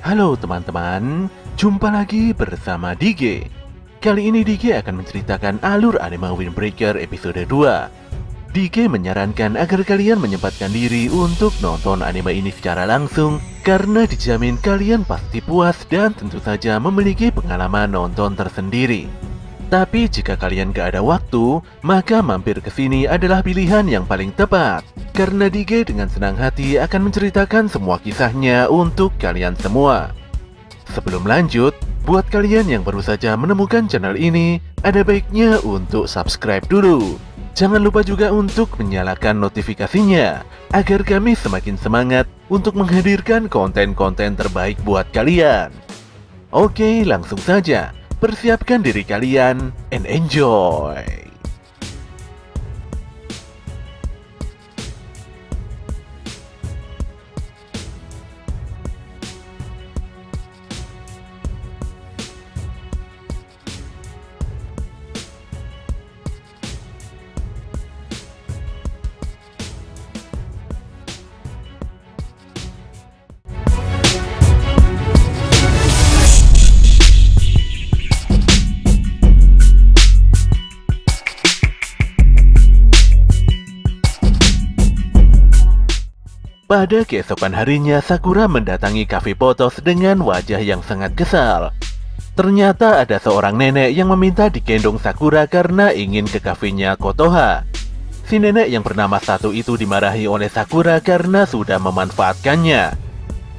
Halo teman-teman, jumpa lagi bersama DG. Kali ini DG akan menceritakan alur anime Windbreaker episode 2. DG menyarankan agar kalian menyempatkan diri untuk nonton anime ini secara langsung, karena dijamin kalian pasti puas dan tentu saja memiliki pengalaman nonton tersendiri. Tapi jika kalian gak ada waktu, maka mampir ke sini adalah pilihan yang paling tepat. Karena DG dengan senang hati akan menceritakan semua kisahnya untuk kalian semua. Sebelum lanjut, buat kalian yang baru saja menemukan channel ini, ada baiknya untuk subscribe dulu. Jangan lupa juga untuk menyalakan notifikasinya, agar kami semakin semangat untuk menghadirkan konten-konten terbaik buat kalian. Oke, langsung saja. Persiapkan diri kalian and enjoy! Pada keesokan harinya, Sakura mendatangi kafe Potos dengan wajah yang sangat kesal. Ternyata ada seorang nenek yang meminta digendong Sakura karena ingin ke kafenya Kotoha. Si nenek yang bernama Satu itu dimarahi oleh Sakura karena sudah memanfaatkannya.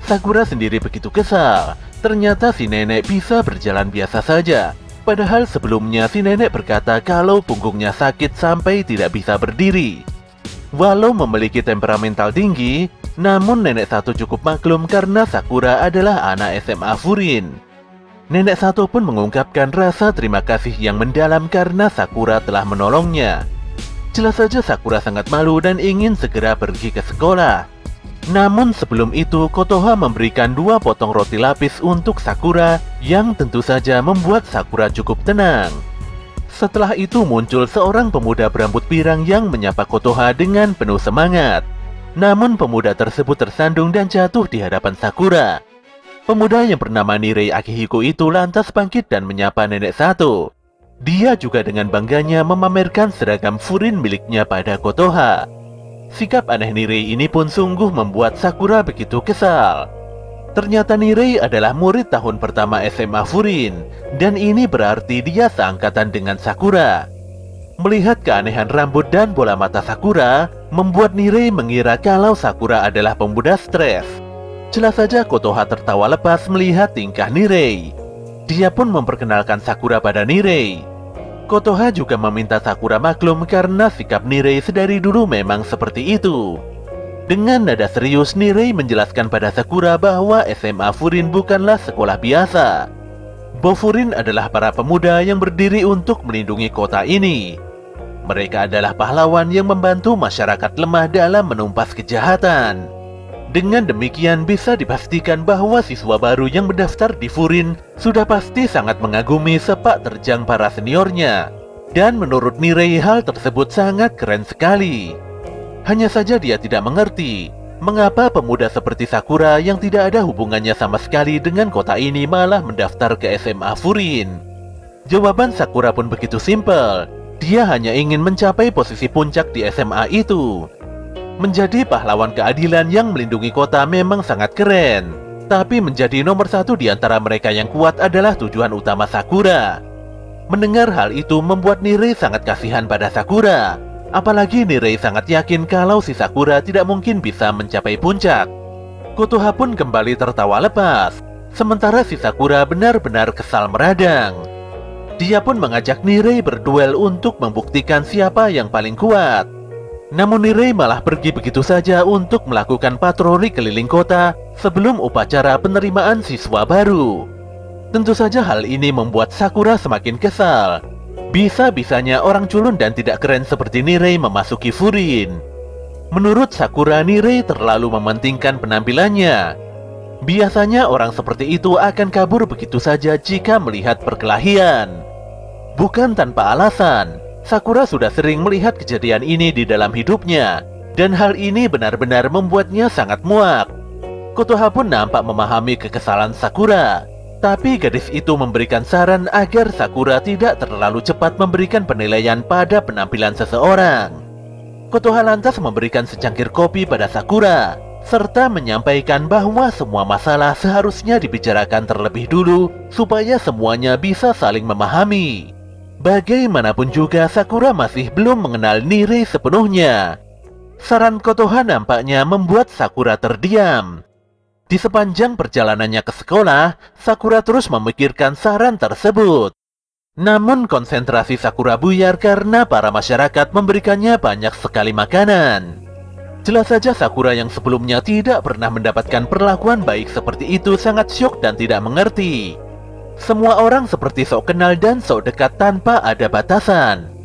Sakura sendiri begitu kesal. Ternyata si nenek bisa berjalan biasa saja. Padahal sebelumnya si nenek berkata kalau punggungnya sakit sampai tidak bisa berdiri. Walau memiliki temperamental tinggi, namun Nenek Satu cukup maklum karena Sakura adalah anak SMA Furin. Nenek Satu pun mengungkapkan rasa terima kasih yang mendalam karena Sakura telah menolongnya. Jelas saja Sakura sangat malu dan ingin segera pergi ke sekolah. Namun sebelum itu, Kotoha memberikan 2 potong roti lapis untuk Sakura yang tentu saja membuat Sakura cukup tenang. Setelah itu muncul seorang pemuda berambut pirang yang menyapa Kotoha dengan penuh semangat. Namun pemuda tersebut tersandung dan jatuh di hadapan Sakura. Pemuda yang bernama Nirei Akihiko itu lantas bangkit dan menyapa Nenek Satu. Dia juga dengan bangganya memamerkan seragam Furin miliknya pada Kotoha. Sikap aneh Nirei ini pun sungguh membuat Sakura begitu kesal. Ternyata Nirei adalah murid tahun pertama SMA Furin, dan ini berarti dia seangkatan dengan Sakura. Melihat keanehan rambut dan bola mata Sakura, membuat Nirei mengira kalau Sakura adalah pemuda stres. Jelas saja Kotoha tertawa lepas melihat tingkah Nirei. Dia pun memperkenalkan Sakura pada Nirei. Kotoha juga meminta Sakura maklum karena sikap Nirei sedari dulu memang seperti itu. Dengan nada serius, Nirei menjelaskan pada Sakura bahwa SMA Furin bukanlah sekolah biasa. Bofurin adalah para pemuda yang berdiri untuk melindungi kota ini. Mereka adalah pahlawan yang membantu masyarakat lemah dalam menumpas kejahatan. Dengan demikian bisa dipastikan bahwa siswa baru yang mendaftar di Furin sudah pasti sangat mengagumi sepak terjang para seniornya. Dan menurut Nirei hal tersebut sangat keren sekali. Hanya saja dia tidak mengerti mengapa pemuda seperti Sakura yang tidak ada hubungannya sama sekali dengan kota ini malah mendaftar ke SMA Furin. Jawaban Sakura pun begitu simpel. Dia hanya ingin mencapai posisi puncak di SMA itu. Menjadi pahlawan keadilan yang melindungi kota memang sangat keren. Tapi menjadi nomor 1 di antara mereka yang kuat adalah tujuan utama Sakura. Mendengar hal itu membuat Nirei sangat kasihan pada Sakura. Apalagi Nirei sangat yakin kalau si Sakura tidak mungkin bisa mencapai puncak. Kotoha pun kembali tertawa lepas. Sementara si Sakura benar-benar kesal meradang. Dia pun mengajak Nirei berduel untuk membuktikan siapa yang paling kuat. Namun Nirei malah pergi begitu saja untuk melakukan patroli keliling kota sebelum upacara penerimaan siswa baru. Tentu saja hal ini membuat Sakura semakin kesal. Bisa-bisanya orang culun dan tidak keren seperti Nirei memasuki Furin. Menurut Sakura, Nirei terlalu mementingkan penampilannya. Biasanya orang seperti itu akan kabur begitu saja jika melihat perkelahian. Bukan tanpa alasan, Sakura sudah sering melihat kejadian ini di dalam hidupnya. Dan hal ini benar-benar membuatnya sangat muak. Kotoha pun nampak memahami kekesalan Sakura. Tapi gadis itu memberikan saran agar Sakura tidak terlalu cepat memberikan penilaian pada penampilan seseorang. Kotoha lantas memberikan secangkir kopi pada Sakura, serta menyampaikan bahwa semua masalah seharusnya dibicarakan terlebih dulu supaya semuanya bisa saling memahami. Bagaimanapun juga Sakura masih belum mengenal Nirei sepenuhnya. Saran Kotoha nampaknya membuat Sakura terdiam. Di sepanjang perjalanannya ke sekolah, Sakura terus memikirkan saran tersebut. Namun konsentrasi Sakura buyar karena para masyarakat memberikannya banyak sekali makanan. Jelas saja Sakura yang sebelumnya tidak pernah mendapatkan perlakuan baik seperti itu sangat syok dan tidak mengerti. Semua orang seperti sok kenal dan sok dekat tanpa ada batasan.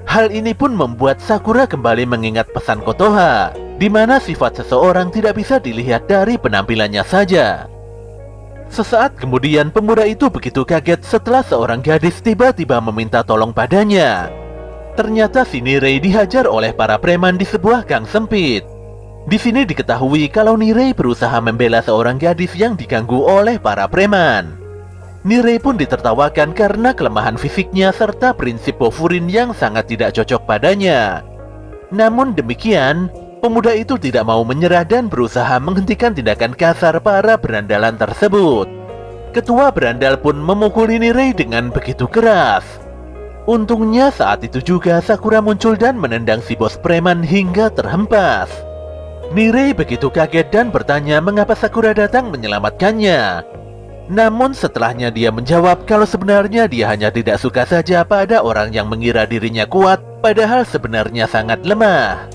Hal ini pun membuat Sakura kembali mengingat pesan Kotoha, di mana sifat seseorang tidak bisa dilihat dari penampilannya saja. Sesaat kemudian pemuda itu begitu kaget setelah seorang gadis tiba-tiba meminta tolong padanya. Ternyata si Nirei dihajar oleh para preman di sebuah gang sempit. Di sini diketahui kalau Nirei berusaha membela seorang gadis yang diganggu oleh para preman. Nirei pun ditertawakan karena kelemahan fisiknya serta prinsip Bofurin yang sangat tidak cocok padanya. Namun demikian, pemuda itu tidak mau menyerah dan berusaha menghentikan tindakan kasar para berandalan tersebut. Ketua berandal pun memukuli Nirei dengan begitu keras. Untungnya saat itu juga Sakura muncul dan menendang si bos preman hingga terhempas. Nirei begitu kaget dan bertanya mengapa Sakura datang menyelamatkannya. Namun setelahnya dia menjawab kalau sebenarnya dia hanya tidak suka saja pada orang yang mengira dirinya kuat, padahal sebenarnya sangat lemah.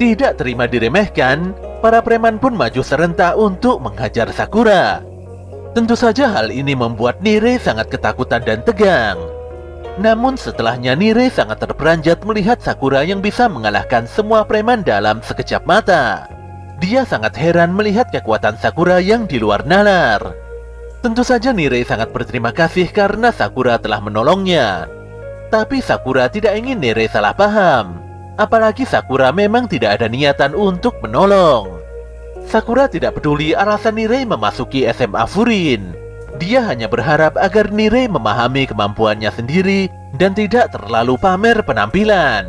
Tidak terima diremehkan, para preman pun maju serentak untuk menghajar Sakura. Tentu saja hal ini membuat Nirei sangat ketakutan dan tegang. Namun setelahnya Nirei sangat terperanjat melihat Sakura yang bisa mengalahkan semua preman dalam sekejap mata. Dia sangat heran melihat kekuatan Sakura yang di luar nalar. Tentu saja Nirei sangat berterima kasih karena Sakura telah menolongnya. Tapi Sakura tidak ingin Nirei salah paham. Apalagi Sakura memang tidak ada niatan untuk menolong. Sakura tidak peduli alasan Nirei memasuki SMA Furin. Dia hanya berharap agar Nirei memahami kemampuannya sendiri dan tidak terlalu pamer penampilan.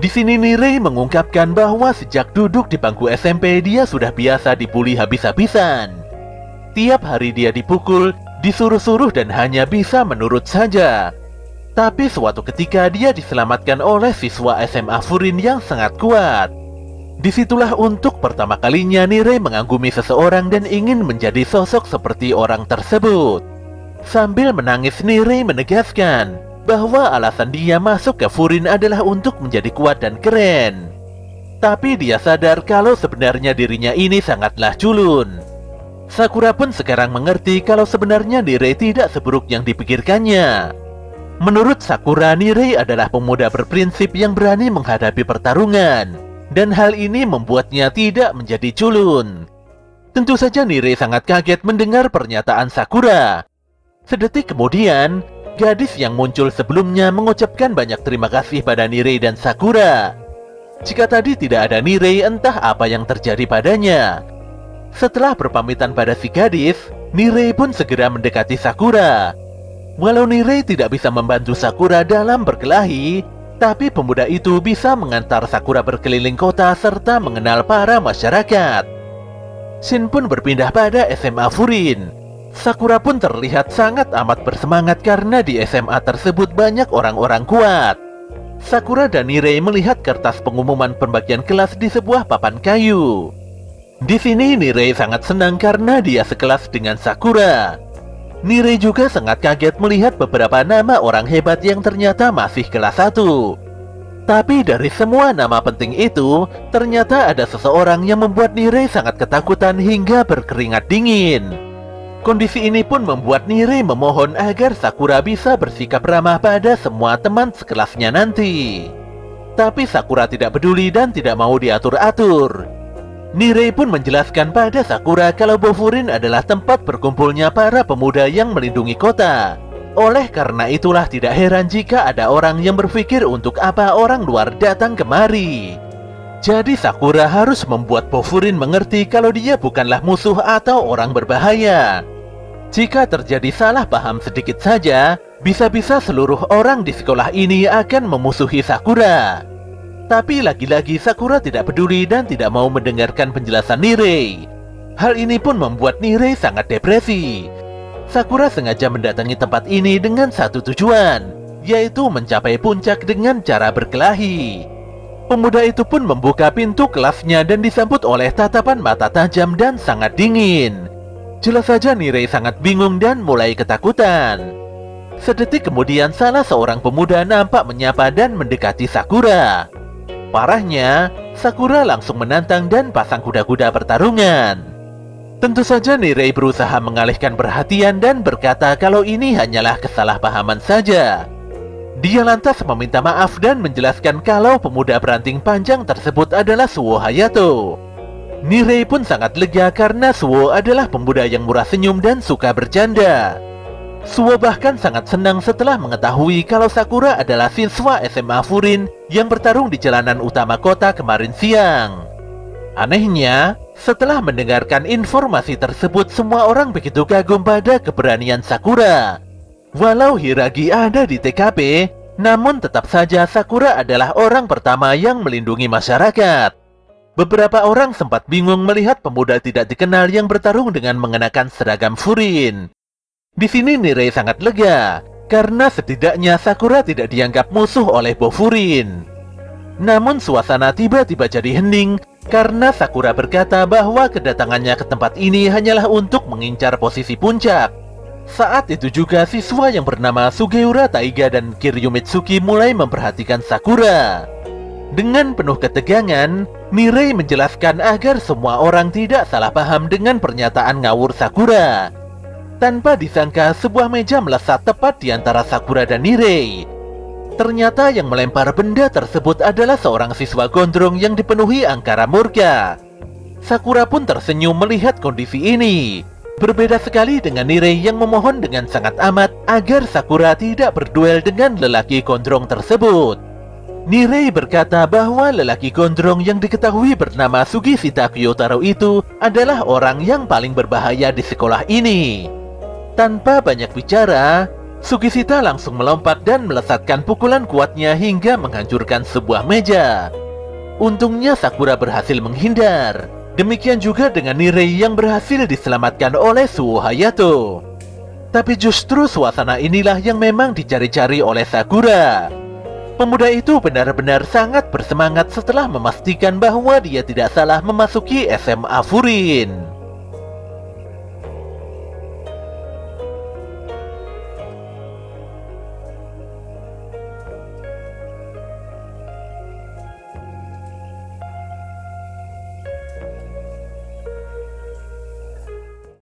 Di sini Nirei mengungkapkan bahwa sejak duduk di bangku SMP dia sudah biasa dibully habis-habisan. Tiap hari dia dipukul, disuruh-suruh dan hanya bisa menurut saja. Tapi suatu ketika dia diselamatkan oleh siswa SMA Furin yang sangat kuat. Disitulah untuk pertama kalinya Nirei mengagumi seseorang dan ingin menjadi sosok seperti orang tersebut. Sambil menangis Nirei menegaskan bahwa alasan dia masuk ke Furin adalah untuk menjadi kuat dan keren. Tapi dia sadar kalau sebenarnya dirinya ini sangatlah culun. Sakura pun sekarang mengerti kalau sebenarnya Nirei tidak seburuk yang dipikirkannya. Menurut Sakura, Nirei adalah pemuda berprinsip yang berani menghadapi pertarungan. Dan hal ini membuatnya tidak menjadi culun. Tentu saja Nirei sangat kaget mendengar pernyataan Sakura. Sedetik kemudian, gadis yang muncul sebelumnya mengucapkan banyak terima kasih pada Nirei dan Sakura. Jika tadi tidak ada Nirei, entah apa yang terjadi padanya. Setelah berpamitan pada si gadis, Nirei pun segera mendekati Sakura. Walau Nirei tidak bisa membantu Sakura dalam berkelahi, tapi pemuda itu bisa mengantar Sakura berkeliling kota serta mengenal para masyarakat. Shin pun berpindah pada SMA Furin. Sakura pun terlihat sangat amat bersemangat karena di SMA tersebut banyak orang-orang kuat. Sakura dan Nirei melihat kertas pengumuman pembagian kelas di sebuah papan kayu. Di sini Nirei sangat senang karena dia sekelas dengan Sakura. Nirei juga sangat kaget melihat beberapa nama orang hebat yang ternyata masih kelas 1. Tapi dari semua nama penting itu, ternyata ada seseorang yang membuat Nirei sangat ketakutan hingga berkeringat dingin. Kondisi ini pun membuat Nirei memohon agar Sakura bisa bersikap ramah pada semua teman sekelasnya nanti. Tapi Sakura tidak peduli dan tidak mau diatur-atur. Nirei pun menjelaskan pada Sakura kalau Bofurin adalah tempat berkumpulnya para pemuda yang melindungi kota. Oleh karena itulah tidak heran jika ada orang yang berpikir untuk apa orang luar datang kemari. Jadi Sakura harus membuat Bofurin mengerti kalau dia bukanlah musuh atau orang berbahaya. Jika terjadi salah paham sedikit saja, bisa-bisa seluruh orang di sekolah ini akan memusuhi Sakura. Tapi lagi-lagi Sakura tidak peduli dan tidak mau mendengarkan penjelasan Nirei. Hal ini pun membuat Nirei sangat depresi. Sakura sengaja mendatangi tempat ini dengan satu tujuan, yaitu mencapai puncak dengan cara berkelahi. Pemuda itu pun membuka pintu kelasnya dan disambut oleh tatapan mata tajam dan sangat dingin. Jelas saja Nirei sangat bingung dan mulai ketakutan. Sedetik kemudian salah seorang pemuda nampak menyapa dan mendekati Sakura. Parahnya, Sakura langsung menantang dan pasang kuda-kuda pertarungan. Tentu saja Nirei berusaha mengalihkan perhatian dan berkata kalau ini hanyalah kesalahpahaman saja. Dia lantas meminta maaf dan menjelaskan kalau pemuda beranting panjang tersebut adalah Suo Hayato. Nirei pun sangat lega karena Suo adalah pemuda yang murah senyum dan suka bercanda. Suo bahkan sangat senang setelah mengetahui kalau Sakura adalah siswa SMA Furin yang bertarung di jalanan utama kota kemarin siang. Anehnya, setelah mendengarkan informasi tersebut, semua orang begitu kagum pada keberanian Sakura. Walau Hiragi ada di TKP, namun tetap saja Sakura adalah orang pertama yang melindungi masyarakat. Beberapa orang sempat bingung melihat pemuda tidak dikenal yang bertarung dengan mengenakan seragam Furin. Di sini Nirei sangat lega, karena setidaknya Sakura tidak dianggap musuh oleh Bofurin. Namun suasana tiba-tiba jadi hening, karena Sakura berkata bahwa kedatangannya ke tempat ini hanyalah untuk mengincar posisi puncak. Saat itu juga siswa yang bernama Sugiura Taiga dan Kiryu Mitsuki mulai memperhatikan Sakura. Dengan penuh ketegangan, Nirei menjelaskan agar semua orang tidak salah paham dengan pernyataan ngawur Sakura. Tanpa disangka, sebuah meja melesat tepat di antara Sakura dan Nirei. Ternyata yang melempar benda tersebut adalah seorang siswa gondrong yang dipenuhi angkara murka. Sakura pun tersenyum melihat kondisi ini. Berbeda sekali dengan Nirei yang memohon dengan sangat amat agar Sakura tidak berduel dengan lelaki gondrong tersebut. Nirei berkata bahwa lelaki gondrong yang diketahui bernama Sugishita Kyotaro itu adalah orang yang paling berbahaya di sekolah ini. Tanpa banyak bicara, Sugishita langsung melompat dan melesatkan pukulan kuatnya hingga menghancurkan sebuah meja. Untungnya Sakura berhasil menghindar. Demikian juga dengan Nirei yang berhasil diselamatkan oleh Suo Hayato. Tapi justru suasana inilah yang memang dicari-cari oleh Sakura. Pemuda itu benar-benar sangat bersemangat setelah memastikan bahwa dia tidak salah memasuki SMA Furin.